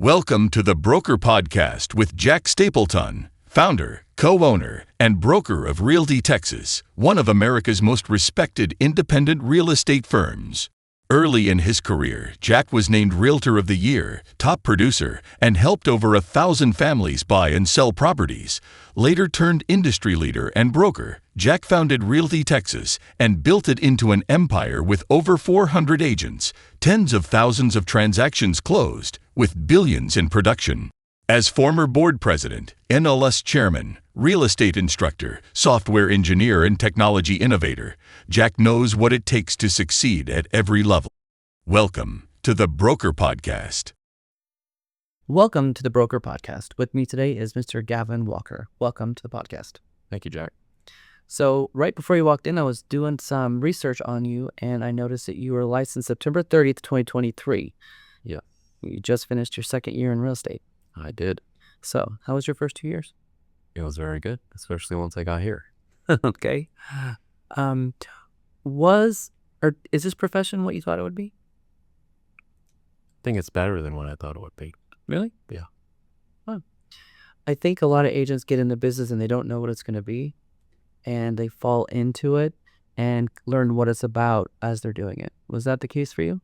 Welcome to the Broker Podcast with Jack Stapleton, founder, co-owner, and broker of Realty Texas, one of America's most respected independent real estate firms. Early in his career, Jack was named Realtor of the Year, top producer, and helped over 1,000 families buy and sell properties. Later turned industry leader and broker, Jack founded Realty Texas and built it into an empire with over 400 agents, tens of thousands of transactions closed, with billions in production. As former board president, NLS chairman, real estate instructor, software engineer, and technology innovator, Jack knows what it takes to succeed at every level. Welcome to the Broker Podcast. Welcome to the Broker Podcast. With me today is Mr. Gavin Walker. Welcome to the podcast. Thank you, Jack. So right before you walked in, I was doing some research on you, and I noticed that you were licensed September 30th, 2023. Yeah. You just finished your second year in real estate. I did. So how was your first 2 years? It was very good, especially once I got here. Okay. Is this profession what you thought it would be? I think it's better than what I thought it would be. Really? Yeah. Huh. I think a lot of agents get into business and they don't know what it's going to be, and they fall into it and learn what it's about as they're doing it. Was that the case for you?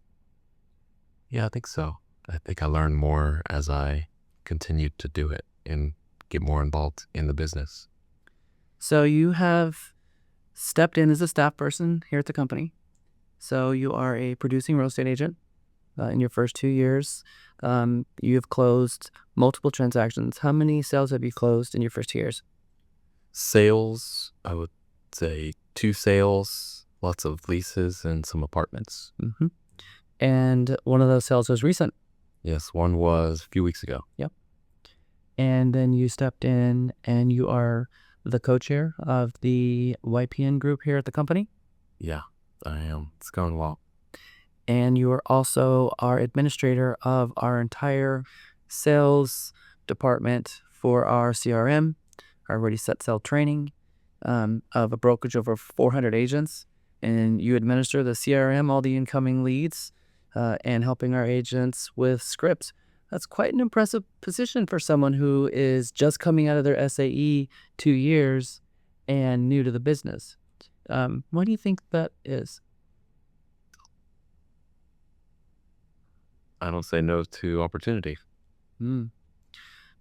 Yeah, I think so. I think I learned more as I continued to do it and get more involved in the business. So you have stepped in as a staff person here at the company. So you are a producing real estate agent. In your first 2 years, you have closed multiple transactions. How many sales have you closed in your first 2 years? Sales, I would say 2 sales, lots of leases, and some apartments. Mm-hmm. And one of those sales was recent. Yes, one was a few weeks ago. Yep. And then you stepped in and you are the co-chair of the YPN group here at the company. Yeah, I am. It's going well. And you are also our administrator of our entire sales department for our CRM, our Ready Set Sell training, of a brokerage over 400 agents. And you administer the CRM, all the incoming leads, and helping our agents with scripts. That's quite an impressive position for someone who is just coming out of their SAE 2 years and new to the business. Why do you think that is? I don't say no to opportunity.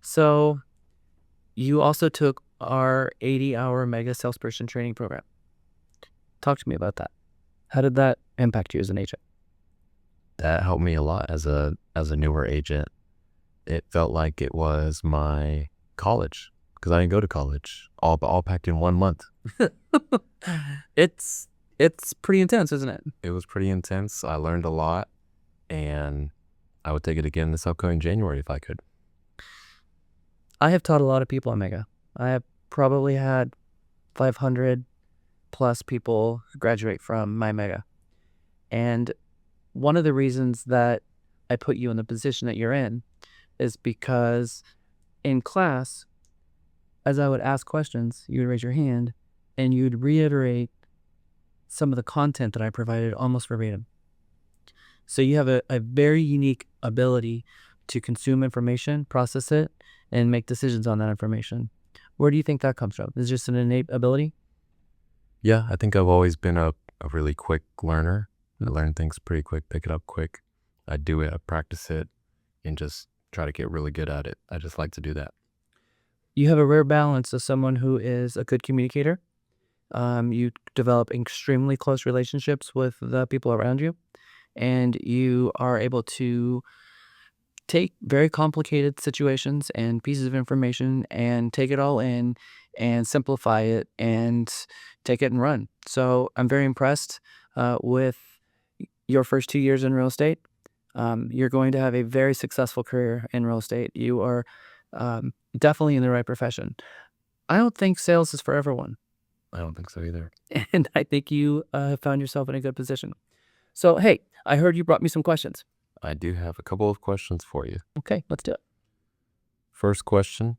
So you also took our 80-hour mega salesperson training program. Talk to me about that. How did that impact you as an agent? That helped me a lot as a newer agent. It felt like it was my college because I didn't go to college. All packed in 1 month. It's pretty intense, isn't it? It was pretty intense. I learned a lot, and I would take it again this upcoming January if I could. I have taught a lot of people on Mega. I have probably had 500 plus people graduate from my Mega. And one of the reasons that I put you in the position that you're in is because in class, as I would ask questions, you would raise your hand and you'd reiterate some of the content that I provided almost verbatim. So you have a very unique ability to consume information, process it, and make decisions on that information. Where do you think that comes from? Is it just an innate ability? Yeah, I think I've always been a really quick learner. I learn things pretty quick, pick it up quick. I do it, I practice it, and just try to get really good at it. I just like to do that. You have a rare balance of someone who is a good communicator. You develop extremely close relationships with the people around you, and you are able to take very complicated situations and pieces of information and take it all in and simplify it and take it and run. So I'm very impressed with your first 2 years in real estate. You're going to have a very successful career in real estate. You are definitely in the right profession. I don't think sales is for everyone. I don't think so either. And I think you have found yourself in a good position. So, hey, I heard you brought me some questions. I do have a couple of questions for you. Okay, let's do it. First question.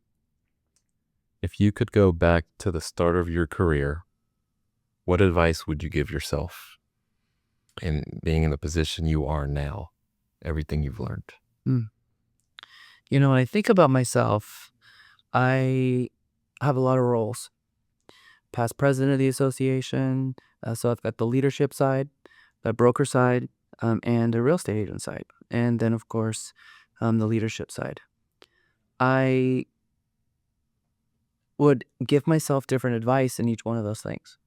If you could go back to the start of your career, what advice would you give yourself in being in the position you are now, everything you've learned? When I think about myself, I have a lot of roles. Past president of the association, so I've got the leadership side, the broker side, and the real estate agent side, and then of course, the leadership side. I would give myself different advice in each one of those things.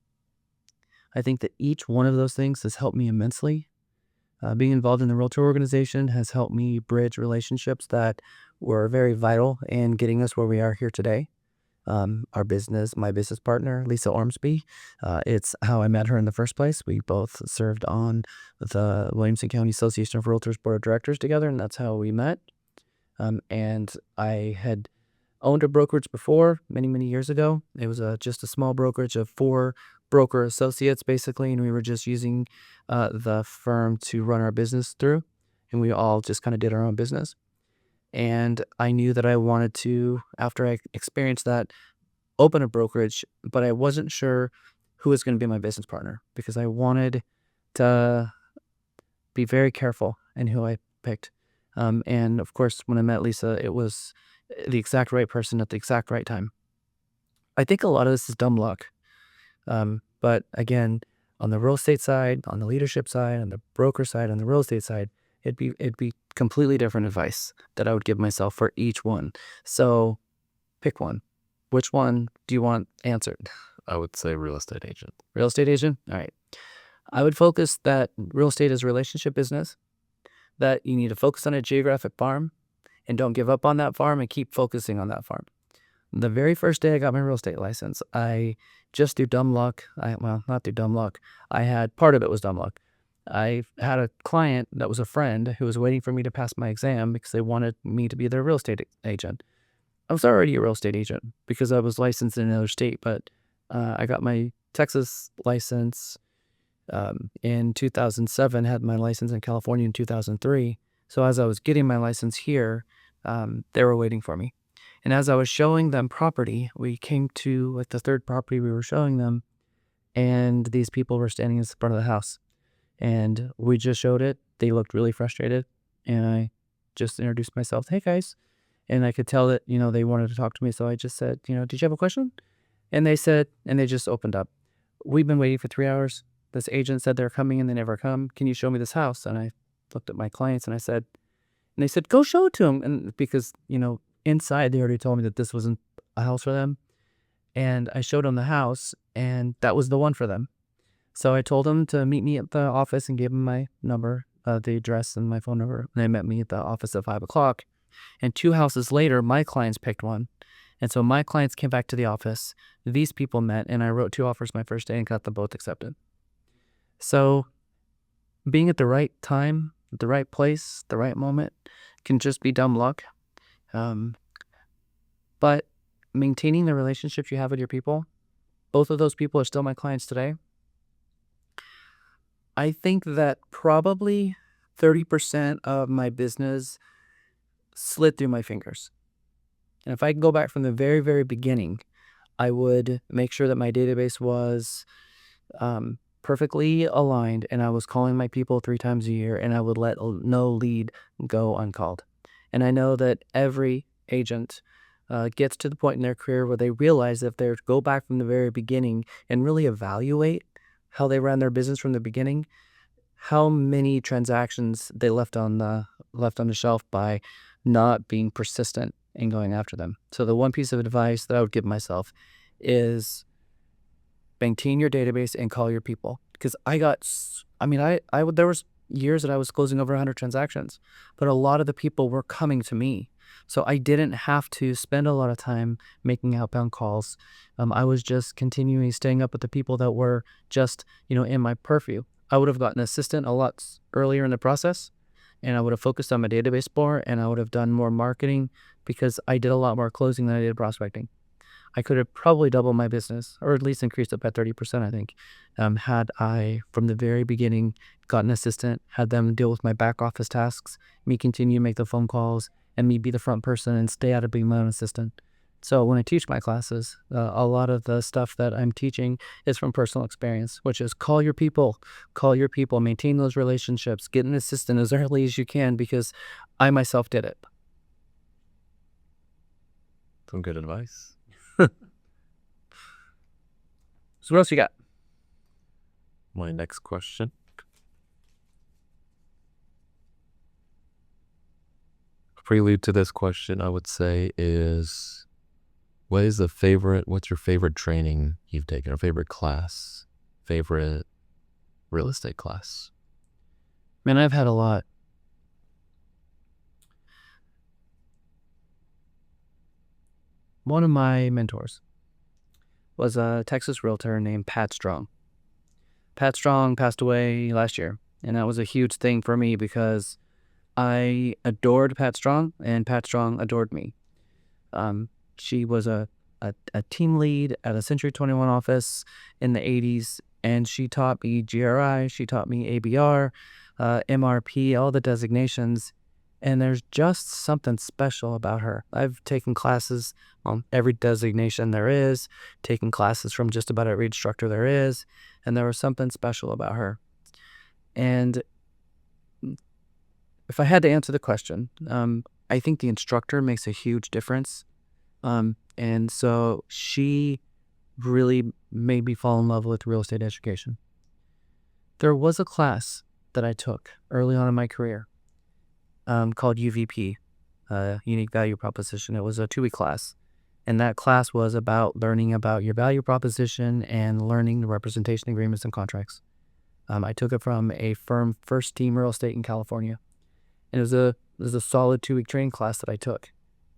I think that each one of those things has helped me immensely. Being involved in the realtor organization has helped me bridge relationships that were very vital in getting us where we are here today. My business partner, Lisa Ormsby, it's how I met her in the first place. We both served on the Williamson County Association of Realtors Board of Directors together, and that's how we met. And I had owned a brokerage before many, many years ago. It was just a small brokerage of 4 broker associates, basically, and we were just using the firm to run our business through, and we all just kind of did our own business. And I knew that I wanted to, after I experienced that, open a brokerage, but I wasn't sure who was going to be my business partner because I wanted to be very careful in who I picked. And of course, when I met Lisa, it was the exact right person at the exact right time. I think a lot of this is dumb luck. But again, on the real estate side, on the leadership side, on the broker side, on the real estate side, it'd be completely different advice that I would give myself for each one. So pick one. Which one do you want answered? I would say real estate agent. Real estate agent? All right. I would focus that real estate is a relationship business, that you need to focus on a geographic farm and don't give up on that farm and keep focusing on that farm. The very first day I got my real estate license, I just through dumb luck, not through dumb luck, part of it was dumb luck. I had a client that was a friend who was waiting for me to pass my exam because they wanted me to be their real estate agent. I was already a real estate agent because I was licensed in another state, but I got my Texas license in 2007, had my license in California in 2003. So as I was getting my license here, they were waiting for me. And as I was showing them property, we came to like the third property we were showing them, and these people were standing in front of the house. And we just showed it. They looked really frustrated, and I just introduced myself. Hey guys. And I could tell that, they wanted to talk to me. So I just said, did you have a question? And they said, and they just opened up. We've been waiting for 3 hours. This agent said they're coming and they never come. Can you show me this house? And I looked at my clients and they said, go show it to them. And because, inside they already told me that this wasn't a house for them. And I showed them the house and that was the one for them. So I told them to meet me at the office and gave them my number, the address and my phone number. And they met me at the office at 5 o'clock. And 2 houses later, my clients picked one. And so my clients came back to the office. These people met, and I wrote 2 offers my first day and got them both accepted. So being at the right time, the right place, the right moment can just be dumb luck. But maintaining the relationships you have with your people, both of those people are still my clients today. I think that probably 30% of my business slid through my fingers. And if I can go back from the very, very beginning, I would make sure that my database was perfectly aligned and I was calling my people 3 times a year and I would let no lead go uncalled. And I know that every agent gets to the point in their career where they realize that if they go back from the very beginning and really evaluate how they ran their business from the beginning, how many transactions they left on the shelf by not being persistent in going after them. So the one piece of advice that I would give myself is maintain your database and call your people. Because there was years that I was closing over 100 transactions, but a lot of the people were coming to me. So I didn't have to spend a lot of time making outbound calls. I was just continuing staying up with the people that were just, in my purview. I would have gotten an assistant a lot earlier in the process, and I would have focused on my database more, and I would have done more marketing because I did a lot more closing than I did prospecting. I could have probably doubled my business, or at least increased it by 30%, I think, had I, from the very beginning, got an assistant, had them deal with my back office tasks, me continue to make the phone calls, and me be the front person and stay out of being my own assistant. So when I teach my classes, a lot of the stuff that I'm teaching is from personal experience, which is call your people, maintain those relationships, get an assistant as early as you can because I myself did it. Some good advice. So what else you got? My next question. Prelude to this question, I would say, is what's your favorite training you've taken, or favorite class, favorite real estate class? Man, I've had a lot. One of my mentors was a Texas realtor named Pat Strong. Pat Strong passed away last year, and that was a huge thing for me because I adored Pat Strong, and Pat Strong adored me. She was a team lead at a Century 21 office in the 80s, and she taught me GRI, she taught me ABR, MRP, all the designations, and there's just something special about her. I've taken classes on every designation there is, taken classes from just about every instructor there is, and there was something special about her. And if I had to answer the question, I think the instructor makes a huge difference. And so she really made me fall in love with real estate education. There was a class that I took early on in my career called UVP, Unique Value Proposition. It was a 2-week class. And that class was about learning about your value proposition and learning the representation agreements and contracts. I took it from a firm, First Team Real Estate in California. And it was a solid 2-week training class that I took.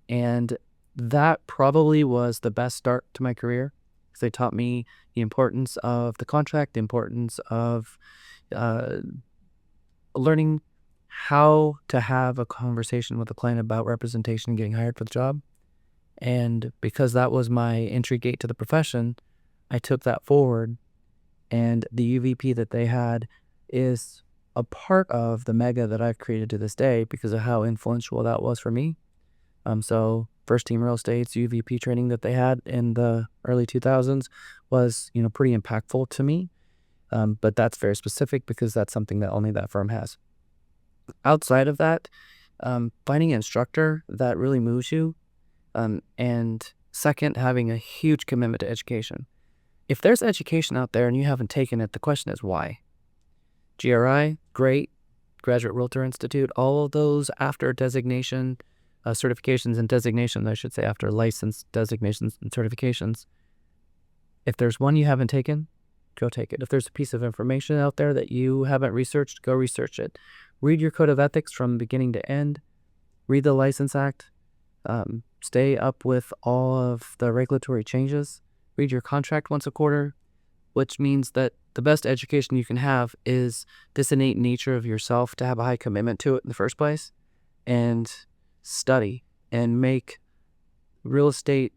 And that probably was the best start to my career because they taught me the importance of the contract, the importance of learning how to have a conversation with a client about representation and getting hired for the job. And because that was my entry gate to the profession, I took that forward. And the UVP that they had is a part of the mega that I've created to this day because of how influential that was for me. So First Team Real Estate's UVP training that they had in the early 2000s was, pretty impactful to me. But that's very specific because that's something that only that firm has. Outside of that, finding an instructor that really moves you, and second, having a huge commitment to education. If there's education out there and you haven't taken it, the question is why? GRI, great. Graduate Realtor Institute, all of those after designation, certifications and designations, I should say, after license designations and certifications. If there's one you haven't taken, go take it. If there's a piece of information out there that you haven't researched, go research it. Read your code of ethics from beginning to end. Read the License Act. Stay up with all of the regulatory changes. Read your contract once a quarter, which means that the best education you can have is this innate nature of yourself to have a high commitment to it in the first place, and study and make real estate,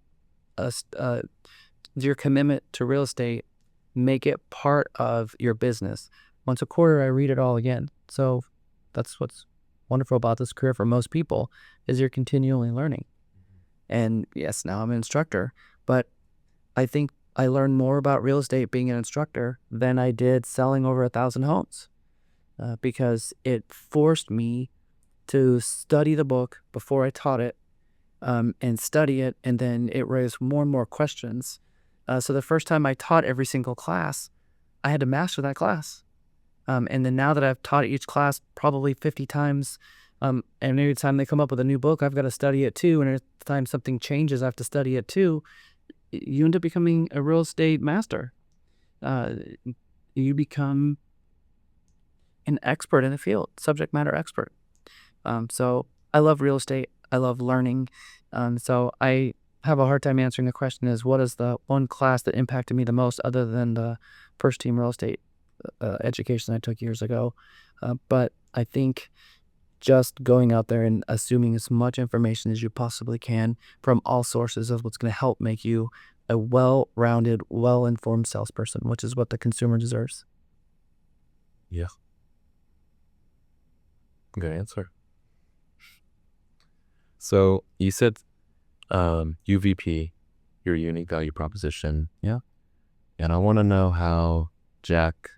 your commitment to real estate, make it part of your business. Once a quarter, I read it all again. So that's what's wonderful about this career for most people is you're continually learning. And yes, now I'm an instructor, but I think I learned more about real estate being an instructor than I did selling over 1,000 homes, because it forced me to study the book before I taught it, and study it, and then it raised more and more questions. So the first time I taught every single class, I had to master that class. And then now that I've taught each class probably 50 times, and every time they come up with a new book, I've got to study it too. And every time something changes, I have to study it too. You end up becoming a real estate master. You become an expert in the field, subject matter expert. So I love real estate. I love learning. So I have a hard time answering the question is what is the one class that impacted me the most other than the First Team Real Estate education I took years ago. But I think just going out there and assuming as much information as you possibly can from all sources is what's going to help make you a well-rounded, well-informed salesperson, which is what the consumer deserves. Yeah. Good answer. So you said UVP, your unique value proposition. Yeah. And I want to know how Jack,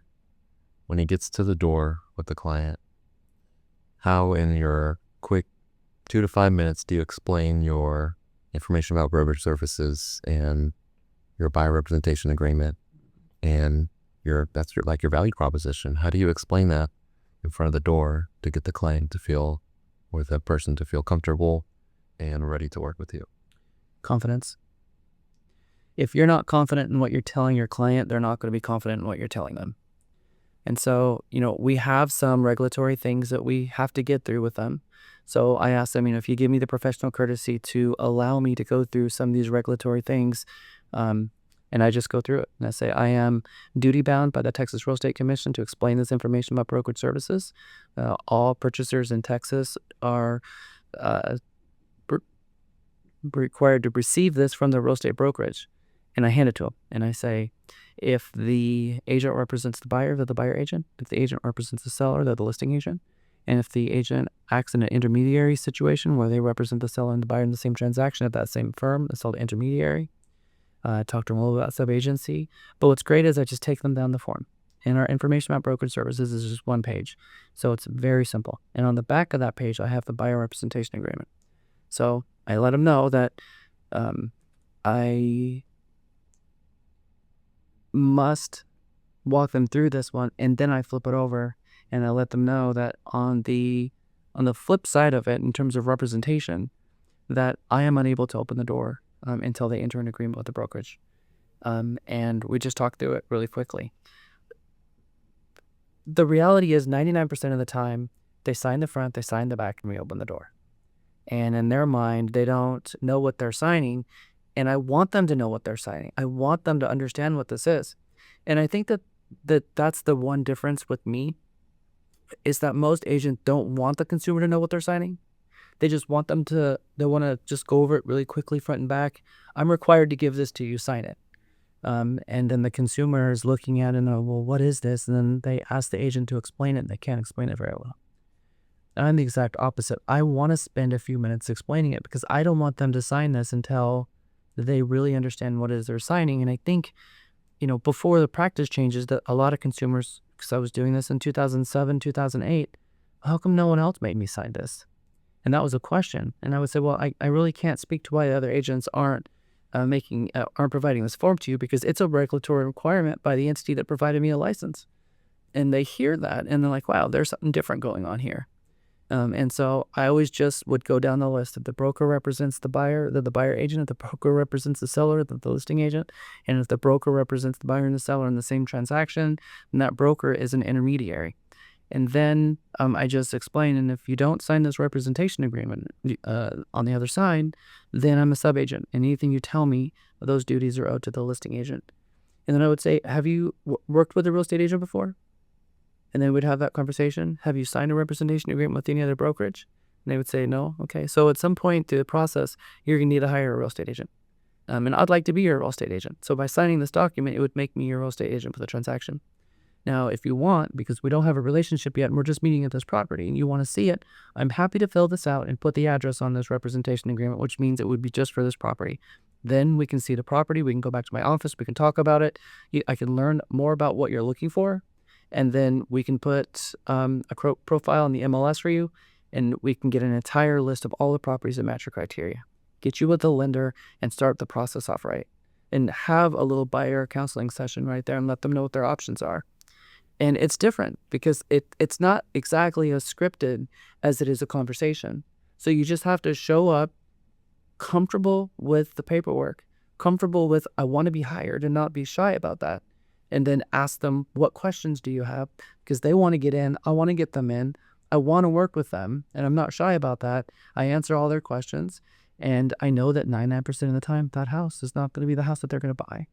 when he gets to the door with the client, how in your quick 2 to 5 minutes do you explain your information about brokerage services and your buyer representation agreement and that's your value proposition. How do you explain that in front of the door to get the client to feel, or the person to feel comfortable and ready to work with you? Confidence. If you're not confident in what you're telling your client, they're not going to be confident in what you're telling them. And so, we have some regulatory things that we have to get through with them. So I asked them, if you give me the professional courtesy to allow me to go through some of these regulatory things, and I just go through it. And I say, I am duty bound by the Texas Real Estate Commission to explain this information about brokerage services. All purchasers in Texas are required to receive this from the real estate brokerage. And I hand it to them. And I say, if the agent represents the buyer, they're the buyer agent. If the agent represents the seller, they're the listing agent. And if the agent acts in an intermediary situation where they represent the seller and the buyer in the same transaction at that same firm, it's called intermediary. Talk to them a little about sub-agency. But what's great is I just take them down the form. And our information about brokerage services is just one page. So it's very simple. And on the back of that page, I have the buyer representation agreement. So I let them know that I must walk them through this one, and then I flip it over and I let them know that on the flip side of it, in terms of representation, that I am unable to open the door until they enter an agreement with the brokerage. And we just talk through it really quickly. The reality is 99% of the time, they sign the front, they sign the back, and we open the door. And in their mind, they don't know what they're signing. And I want them to know what they're signing. I want them to understand what this is. And I think that's the one difference with me, is that most agents don't want the consumer to know what they're signing. They just want they want to just go over it really quickly, front and back. I'm required to give this to you, sign it. And then the consumer is looking at it and, well, what is this? And then they ask the agent to explain it, and they can't explain it very well. I'm the exact opposite. I want to spend a few minutes explaining it because I don't want them to sign this until they really understand what it is they're signing. And I think, before the practice changes, that a lot of consumers, because I was doing this in 2007, 2008, how come no one else made me sign this? And that was a question. And I would say, well, I really can't speak to why the other agents aren't providing this form to you, because it's a regulatory requirement by the entity that provided me a license. And they hear that and they're like, wow, there's something different going on here. And so I always just would go down the list. If the broker represents the buyer, the buyer agent. If the broker represents the seller, the listing agent. And if the broker represents the buyer and the seller in the same transaction, then that broker is an intermediary. And then I just explain, and if you don't sign this representation agreement on the other side, then I'm a sub-agent. And anything you tell me, those duties are owed to the listing agent. And then I would say, have you worked with a real estate agent before? And then we'd have that conversation. Have you signed a representation agreement with any other brokerage? And they would say, no. Okay. So at some point through the process, you're going to need to hire a real estate agent. And I'd like to be your real estate agent. So by signing this document, it would make me your real estate agent for the transaction. Now, if you want, because we don't have a relationship yet and we're just meeting at this property and you want to see it, I'm happy to fill this out and put the address on this representation agreement, which means it would be just for this property. Then we can see the property. We can go back to my office. We can talk about it. I can learn more about what you're looking for. And then we can put a profile in the MLS for you, and we can get an entire list of all the properties that match your criteria. Get you with the lender and start the process off right. And have a little buyer counseling session right there and let them know what their options are. And it's different because it's not exactly as scripted as it is a conversation. So you just have to show up comfortable with the paperwork, comfortable with, I want to be hired, and not be shy about that. And then ask them, what questions do you have? Because they want to get in. I want to get them in. I want to work with them. And I'm not shy about that. I answer all their questions. And I know that 99% of the time, that house is not going to be the house that they're going to buy.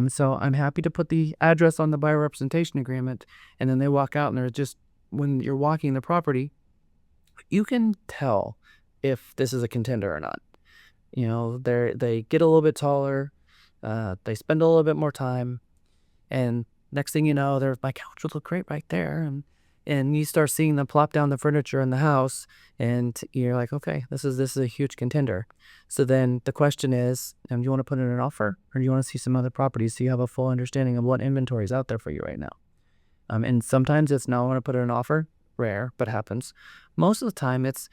So I'm happy to put the address on the buyer representation agreement. And then they walk out and they're just, when you're walking the property, you can tell if this is a contender or not. They get a little bit taller. They spend a little bit more time. And next thing you know, my couch would look great right there. And you start seeing them plop down the furniture in the house, and you're like, okay, this is a huge contender. So then the question is, do you want to put in an offer, or do you want to see some other properties so you have a full understanding of what inventory is out there for you right now? And sometimes it's no, I want to put in an offer. Rare, but happens. Most of the time it's,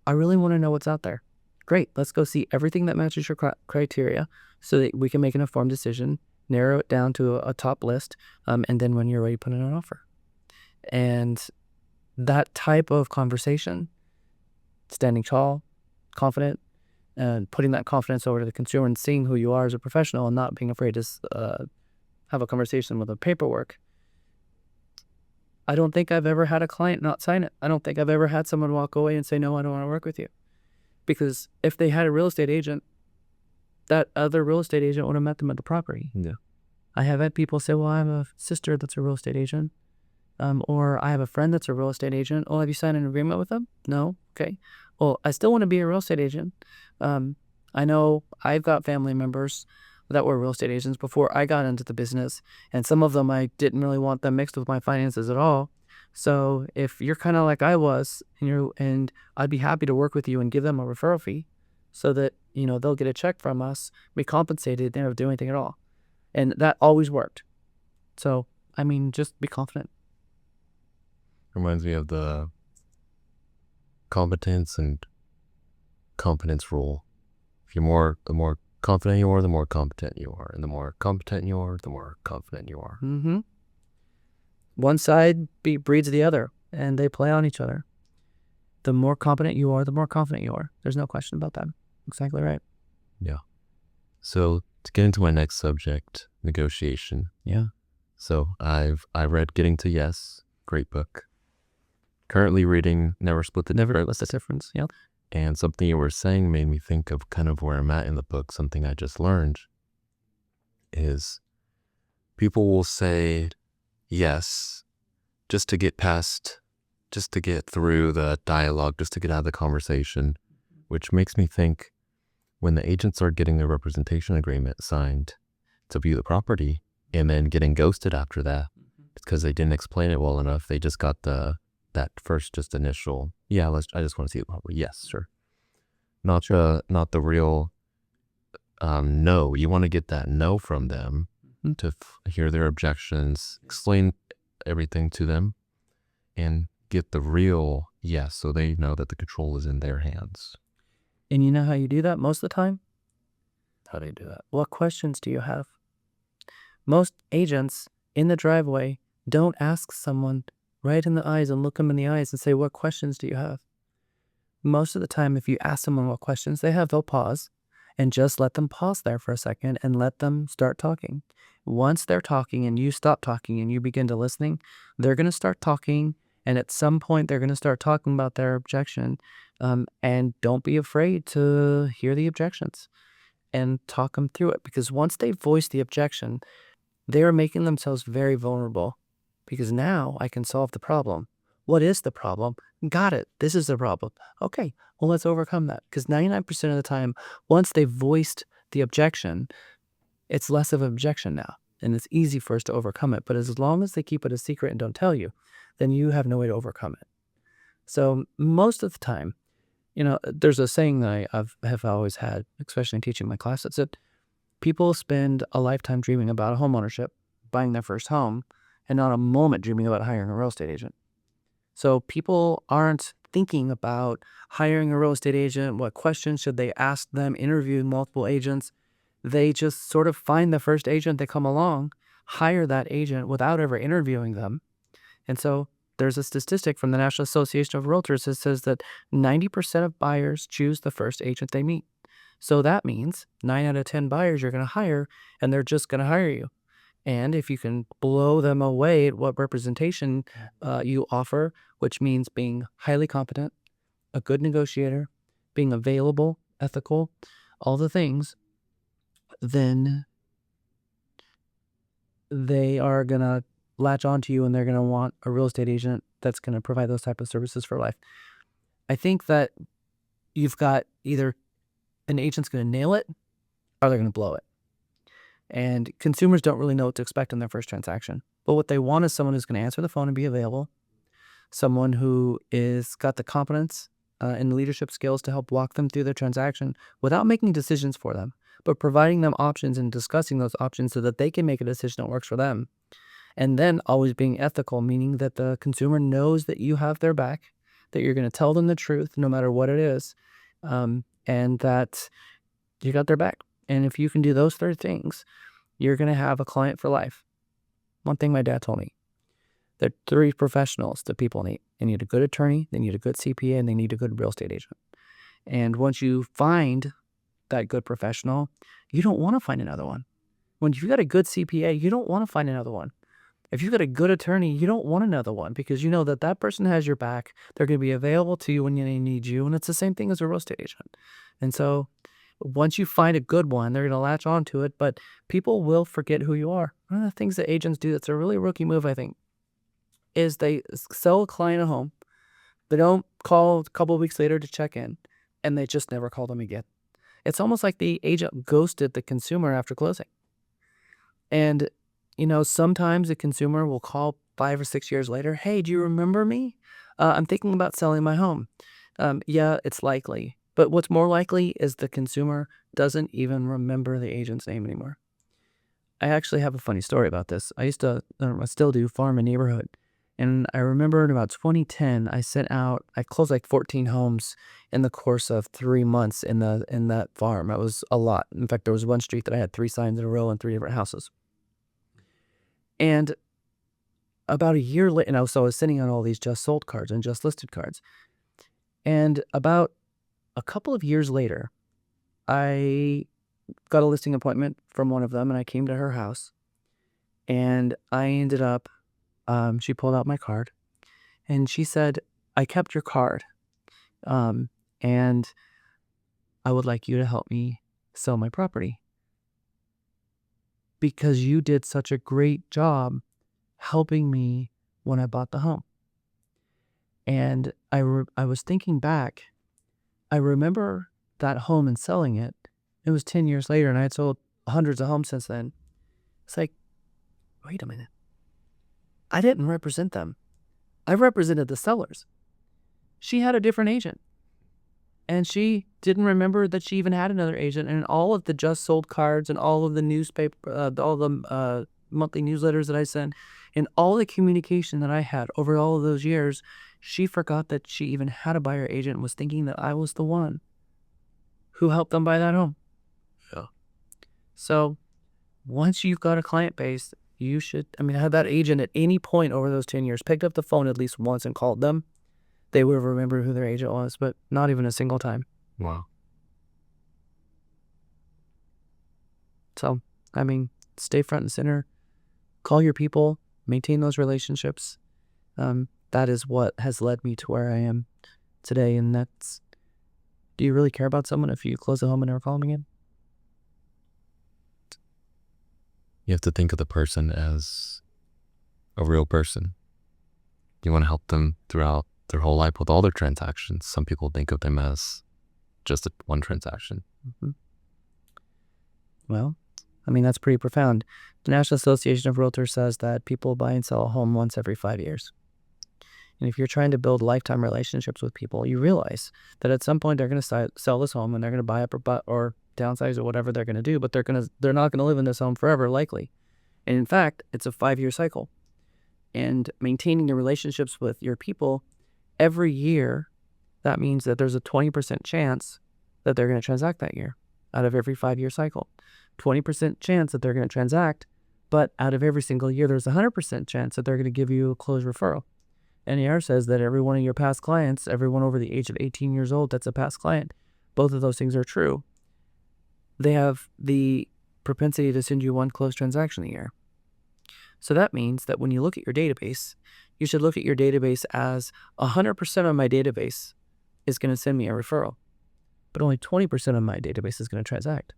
I really want to know what's out there. Great. Let's go see everything that matches your criteria so that we can make an informed decision, narrow it down to a top list, and then when you're ready, put in an offer. And that type of conversation, standing tall, confident, and putting that confidence over to the consumer and seeing who you are as a professional and not being afraid to have a conversation with the paperwork. I don't think I've ever had a client not sign it. I don't think I've ever had someone walk away and say, no, I don't want to work with you. Because if they had a real estate agent, that other real estate agent would have met them at the property. Yeah. I have had people say, well, I have a sister that's a real estate agent. Or I have a friend that's a real estate agent. Oh, have you signed an agreement with them? No. Okay. Well, I still want to be a real estate agent. I know I've got family members that were real estate agents before I got into the business, and some of them I didn't really want them mixed with my finances at all. So if you're kind of like I was, and I'd be happy to work with you and give them a referral fee, so that they'll get a check from us, be compensated, they don't have to do anything at all, and that always worked. So just be confident. Reminds me of the competence and competence rule. The more confident you are, the more competent you are. And the more competent you are, the more confident you are. Mm-hmm. One side breeds the other, and they play on each other. The more competent you are, the more confident you are. There's no question about that. Exactly right. Yeah. So to get into my next subject, negotiation. Yeah. So I read Getting to Yes, great book. Currently reading Never Split the Difference. What's the difference? Yeah. And something you were saying made me think of kind of where I'm at in the book. Something I just learned is people will say yes just to get through the dialogue, just to get out of the conversation, which makes me think when the agents are getting their representation agreement signed to view the property and then getting ghosted after that, it's because they didn't explain it well enough. They just got that first just initial, I just want to see the property. Yes, sure. Not the real no. You want to get that no from them to hear their objections, explain everything to them, and get the real yes, so they know that the control is in their hands. And you know how you do that most of the time? How do you do that? What questions do you have? Most agents in the driveway don't ask someone right in the eyes and look them in the eyes and say, what questions do you have? Most of the time, if you ask someone what questions they have, they'll pause and just let them pause there for a second and let them start talking. Once they're talking and you stop talking and you begin to listening, they're going to start talking. And at some point, they're going to start talking about their objection. And don't be afraid to hear the objections and talk them through it. Because once they voice the objection, they're making themselves very vulnerable. Because now I can solve the problem. What is the problem? Got it. This is the problem. Okay, well, let's overcome that. Because 99% of the time, once they've voiced the objection, it's less of an objection now. And it's easy for us to overcome it. But as long as they keep it a secret and don't tell you, then you have no way to overcome it. So most of the time, there's a saying that I have always had, especially in teaching my class, that said, people spend a lifetime dreaming about home ownership, buying their first home, and not a moment dreaming about hiring a real estate agent. So people aren't thinking about hiring a real estate agent, what questions should they ask them, interviewing multiple agents. They just sort of find the first agent that come along, hire that agent without ever interviewing them. And so there's a statistic from the National Association of Realtors that says that 90% of buyers choose the first agent they meet. So that means 9 out of 10 buyers you're going to hire, and they're just going to hire you. And if you can blow them away at what representation you offer, which means being highly competent, a good negotiator, being available, ethical, all the things, then they are going to latch onto you and they're going to want a real estate agent that's going to provide those type of services for life. I think that you've got either an agent's going to nail it or they're going to blow it. And consumers don't really know what to expect in their first transaction. But what they want is someone who's going to answer the phone and be available, someone who is got the competence and leadership skills to help walk them through their transaction without making decisions for them, but providing them options and discussing those options so that they can make a decision that works for them. And then always being ethical, meaning that the consumer knows that you have their back, that you're going to tell them the truth no matter what it is. and that you got their back. And if you can do those 3 things, you're going to have a client for life. One thing my dad told me, there are 3 professionals that people need. They need a good attorney, they need a good CPA, and they need a good real estate agent. And once you find that good professional, you don't want to find another one. When you've got a good CPA, you don't want to find another one. If you've got a good attorney, you don't want another one, because you know that that person has your back. They're going to be available to you when they need you. And it's the same thing as a real estate agent. And so once you find a good one, they're going to latch on to it, but people will forget who you are. One of the things that agents do that's a really rookie move, I think, is they sell a client a home. They don't call a couple of weeks later to check in, and they just never call them again. It's almost like the agent ghosted the consumer after closing. And, sometimes the consumer will call 5 or 6 years later. Hey, do you remember me? I'm thinking about selling my home. Yeah, it's likely. But what's more likely is the consumer doesn't even remember the agent's name anymore. I actually have a funny story about this. I still do farm and neighborhood. And I remember in about 2010, I closed like 14 homes in the course of 3 months in that farm. It was a lot. In fact, there was one street that I had 3 signs in a row and 3 different houses. And about a year later, I was sitting on all these just sold cards and just listed cards. And about a couple of years later, I got a listing appointment from one of them, and I came to her house. And I ended up, she pulled out my card, and she said, I kept your card, and I would like you to help me sell my property, because you did such a great job helping me when I bought the home. And I was thinking back, I remember that home and selling it. It was 10 years later, and I had sold hundreds of homes since then. It's like, wait a minute. I didn't represent them. I represented the sellers. She had a different agent, and she didn't remember that she even had another agent. And all of the just sold cards and all of the newspaper, all the monthly newsletters that I sent, and all the communication that I had over all of those years, she forgot that she even had a buyer agent and was thinking that I was the one who helped them buy that home. Yeah. So once you've got a client base, you should, have that agent at any point over those 10 years picked up the phone at least once and called them, they would have remembered who their agent was, but not even a single time. Wow. So, stay front and center, call your people, maintain those relationships. That is what has led me to where I am today. And that's, do you really care about someone if you close a home and never call them again? You have to think of the person as a real person. You want to help them throughout their whole life with all their transactions. Some people think of them as just one transaction. Mm-hmm. Well, that's pretty profound. The National Association of Realtors says that people buy and sell a home once every 5 years. And if you're trying to build lifetime relationships with people, you realize that at some point they're going to sell this home and they're going to buy up or downsize or whatever they're going to do, but they're not going to live in this home forever, likely. And in fact, it's a 5-year cycle. And maintaining the relationships with your people every year, that means that there's a 20% chance that they're going to transact that year out of every 5-year cycle. 20% chance that they're going to transact, but out of every single year, there's a 100% chance that they're going to give you a closed referral. NAR says that every one of your past clients, everyone over the age of 18 years old that's a past client, both of those things are true. They have the propensity to send you one closed transaction a year. So that means that when you look at your database, you should look at your database as 100% of my database is going to send me a referral, but only 20% of my database is going to transact.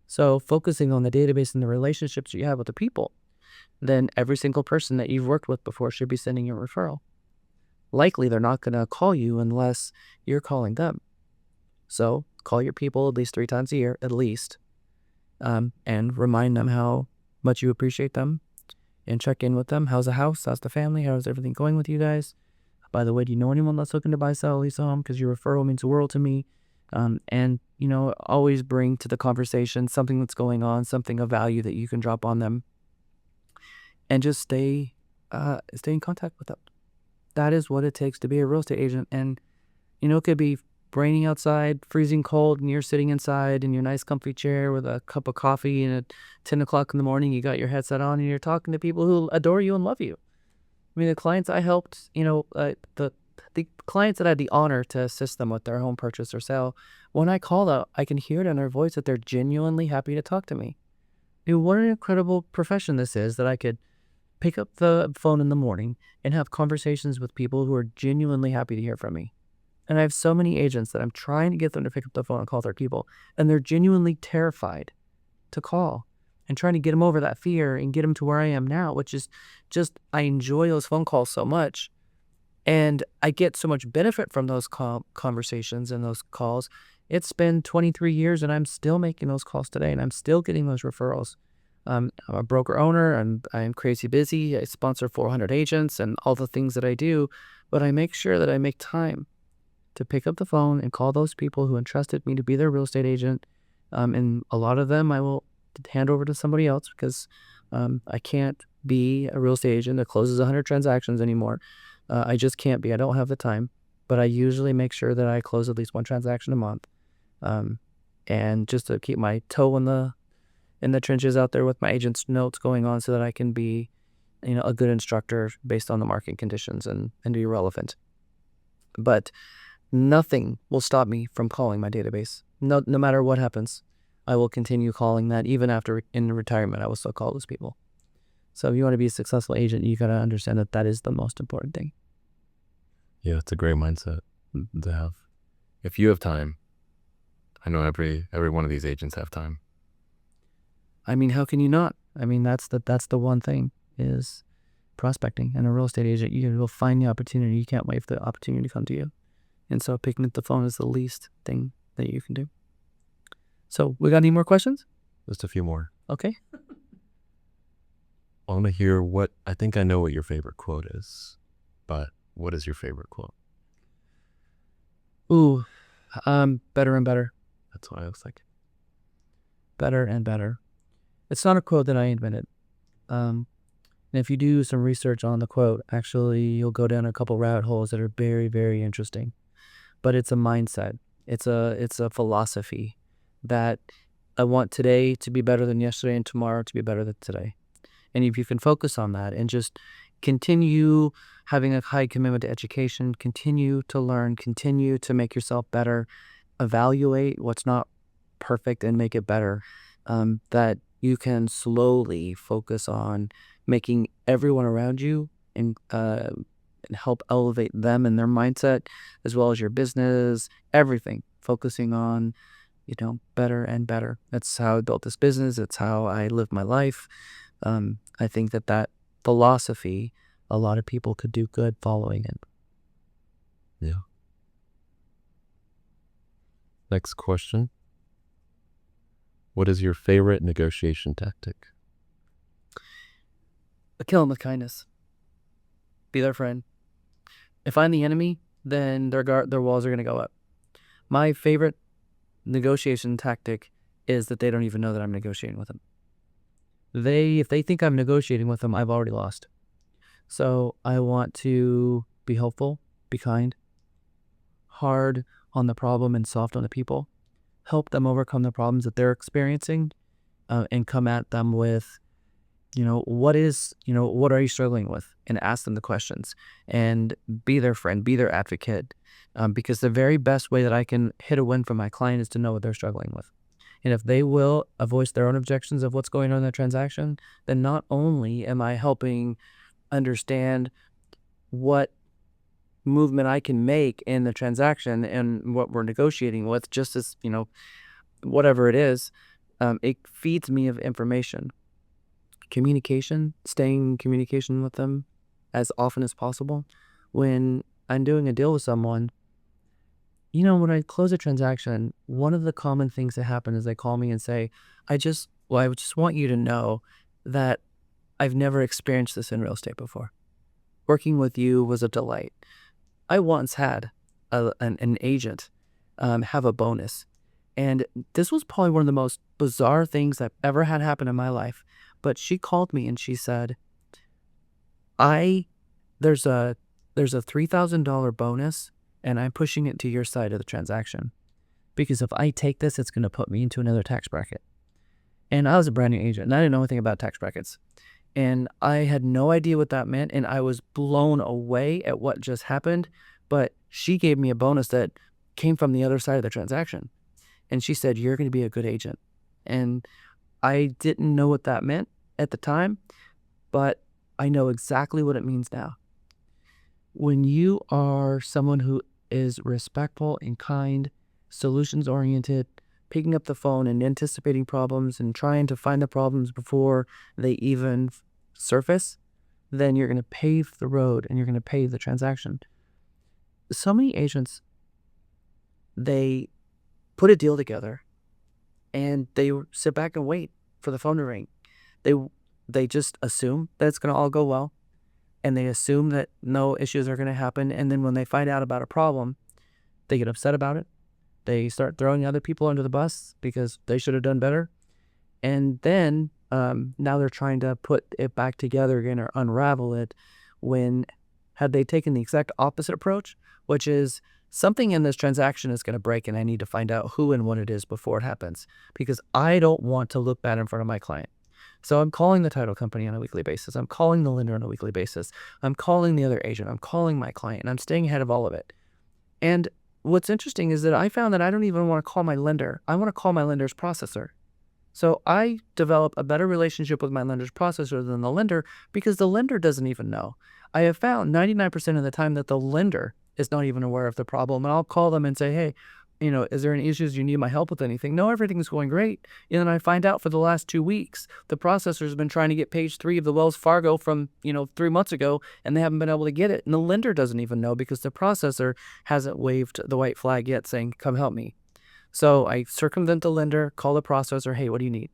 So focusing on the database and the relationships you have with the people, then every single person that you've worked with before should be sending you a referral. Likely they're not going to call you unless you're calling them. So call your people at least 3 times a year, at least, and remind them how much you appreciate them and check in with them. How's the house? How's the family? How's everything going with you guys? By the way, do you know anyone that's looking to buy, sell, lease a home? Because your referral means the world to me. And always bring to the conversation something that's going on, something of value that you can drop on them, and just stay in contact with them. That is what it takes to be a real estate agent. And, it could be raining outside, freezing cold, and you're sitting inside in your nice comfy chair with a cup of coffee, and at 10 o'clock in the morning, you got your headset on and you're talking to people who adore you and love you. I mean, the clients I helped, the clients that I had the honor to assist them with their home purchase or sale, when I call out, I can hear it in their voice that they're genuinely happy to talk to me. I mean, what an incredible profession this is, that I could pick up the phone in the morning and have conversations with people who are genuinely happy to hear from me. And I have so many agents that I'm trying to get them to pick up the phone and call their people, and they're genuinely terrified to call, and trying to get them over that fear and get them to where I am now, which is just, I enjoy those phone calls so much. And I get so much benefit from those conversations and those calls. It's been 23 years and I'm still making those calls today, and I'm still getting those referrals. I'm a broker owner, and I'm crazy busy. I sponsor 400 agents and all the things that I do, but I make sure that I make time to pick up the phone and call those people who entrusted me to be their real estate agent. And a lot of them I will hand over to somebody else, because I can't be a real estate agent that closes 100 transactions anymore. I just can't be. I don't have the time. But I usually make sure that I close at least one transaction a month, and just to keep my toe in the trenches out there with my agent's notes going on, so that I can be, a good instructor based on the market conditions and be relevant. But nothing will stop me from calling my database. No matter what happens, I will continue calling that. Even after in retirement, I will still call those people. So if you want to be a successful agent, you got to understand that that is the most important thing. Yeah, it's a great mindset to have. If you have time, I know every one of these agents have time. I mean, how can you not? I mean, that's the one thing, is prospecting. And a real estate agent, you will find the opportunity. You can't wait for the opportunity to come to you. And so picking up the phone is the least thing that you can do. So we got any more questions? Just a few more. Okay. I want to hear I think I know what your favorite quote is, but what is your favorite quote? Ooh, better and better. That's what I was like. Better and better. It's not a quote that I invented. And if you do some research on the quote, actually, you'll go down a couple rabbit holes that are very, very interesting. But it's a mindset. It's a philosophy that I want today to be better than yesterday, and tomorrow to be better than today. And if you can focus on that and just continue having a high commitment to education, continue to learn, continue to make yourself better, evaluate what's not perfect and make it better, that you can slowly focus on making everyone around you and help elevate them and their mindset, as well as your business, everything, focusing on, better and better. That's how I built this business. It's how I live my life. I think that philosophy, a lot of people could do good following it. Yeah. Next question. What is your favorite negotiation tactic? Kill them with kindness. Be their friend. If I'm the enemy, then their walls are going to go up. My favorite negotiation tactic is that they don't even know that I'm negotiating with them. If they think I'm negotiating with them, I've already lost. So I want to be helpful, be kind, hard on the problem and soft on the people, help them overcome the problems that they're experiencing, and come at them with, what are you struggling with? And ask them the questions and be their friend, be their advocate. Because the very best way that I can hit a win for my client is to know what they're struggling with. And if they will voice their own objections of what's going on in the transaction, then not only am I helping understand what movement I can make in the transaction and what we're negotiating with, just as, whatever it is, it feeds me of information. Communication, staying in communication with them as often as possible. When I'm doing a deal with someone, when I close a transaction, one of the common things that happen is they call me and say, I just want you to know that I've never experienced this in real estate before. Working with you was a delight. I once had an agent have a bonus, and this was probably one of the most bizarre things I've ever had happen in my life. But she called me and she said, there's a $3,000 bonus and I'm pushing it to your side of the transaction. Because if I take this, it's going to put me into another tax bracket. And I was a brand new agent, and I didn't know anything about tax brackets. And I had no idea what that meant, and I was blown away at what just happened. But she gave me a bonus that came from the other side of the transaction. And she said, you're going to be a good agent. And I didn't know what that meant at the time, but I know exactly what it means now. When you are someone who is respectful and kind, solutions-oriented, picking up the phone and anticipating problems and trying to find the problems before they even surface, then you're going to pave the road and you're going to pave the transaction. So many agents, they put a deal together and they sit back and wait for the phone to ring. They just assume that it's going to all go well, and they assume that no issues are going to happen. And then when they find out about a problem, they get upset about it. They start throwing other people under the bus because they should have done better. And then now they're trying to put it back together again or unravel it, when had they taken the exact opposite approach, which is something in this transaction is going to break and I need to find out who and what it is before it happens, because I don't want to look bad in front of my client. So I'm calling the title company on a weekly basis. I'm calling the lender on a weekly basis. I'm calling the other agent. I'm calling my client, and I'm staying ahead of all of it. And what's interesting is that I found that I don't even want to call my lender. I want to call my lender's processor. So I develop a better relationship with my lender's processor than the lender, because the lender doesn't even know. I have found 99% of the time that the lender is not even aware of the problem. And I'll call them and say, hey, is there any issues? You need my help with anything? No, everything's going great. And then I find out for the last 2 weeks, the processor's been trying to get page 3 of the Wells Fargo from, 3 months ago, and they haven't been able to get it. And the lender doesn't even know because the processor hasn't waved the white flag yet saying, come help me. So I circumvent the lender, call the processor, hey, what do you need?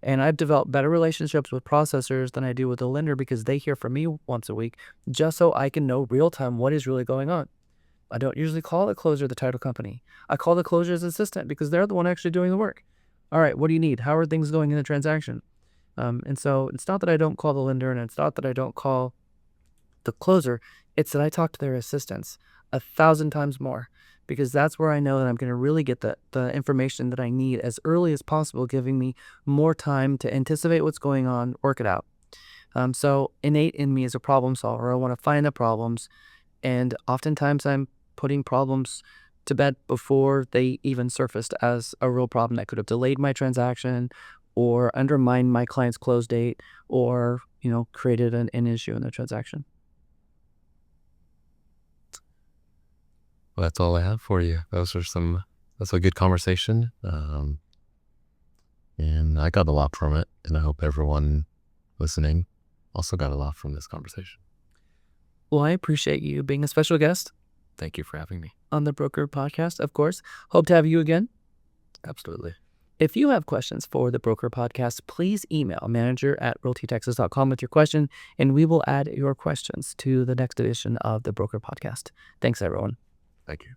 And I've developed better relationships with processors than I do with the lender, because they hear from me once a week just so I can know real time what is really going on. I don't usually call the closer the title company. I call the closer's assistant because they're the one actually doing the work. All right, what do you need? How are things going in the transaction? And so it's not that I don't call the lender, and it's not that I don't call the closer. It's that I talk to their assistants 1,000 times more, because that's where I know that I'm going to really get the information that I need as early as possible, giving me more time to anticipate what's going on, work it out. So innate in me is a problem solver. I want to find the problems, and oftentimes I'm putting problems to bed before they even surfaced as a real problem that could have delayed my transaction or undermined my client's close date, or created an issue in the transaction. Well, that's all I have for you. That's a good conversation. And I got a lot from it, and I hope everyone listening also got a lot from this conversation. Well, I appreciate you being a special guest Thank you for having me. on the Broker Podcast, of course. Hope to have you again. Absolutely. If you have questions for the Broker Podcast, please email manager@realtytexas.com with your question, and we will add your questions to the next edition of the Broker Podcast. Thanks, everyone. Thank you.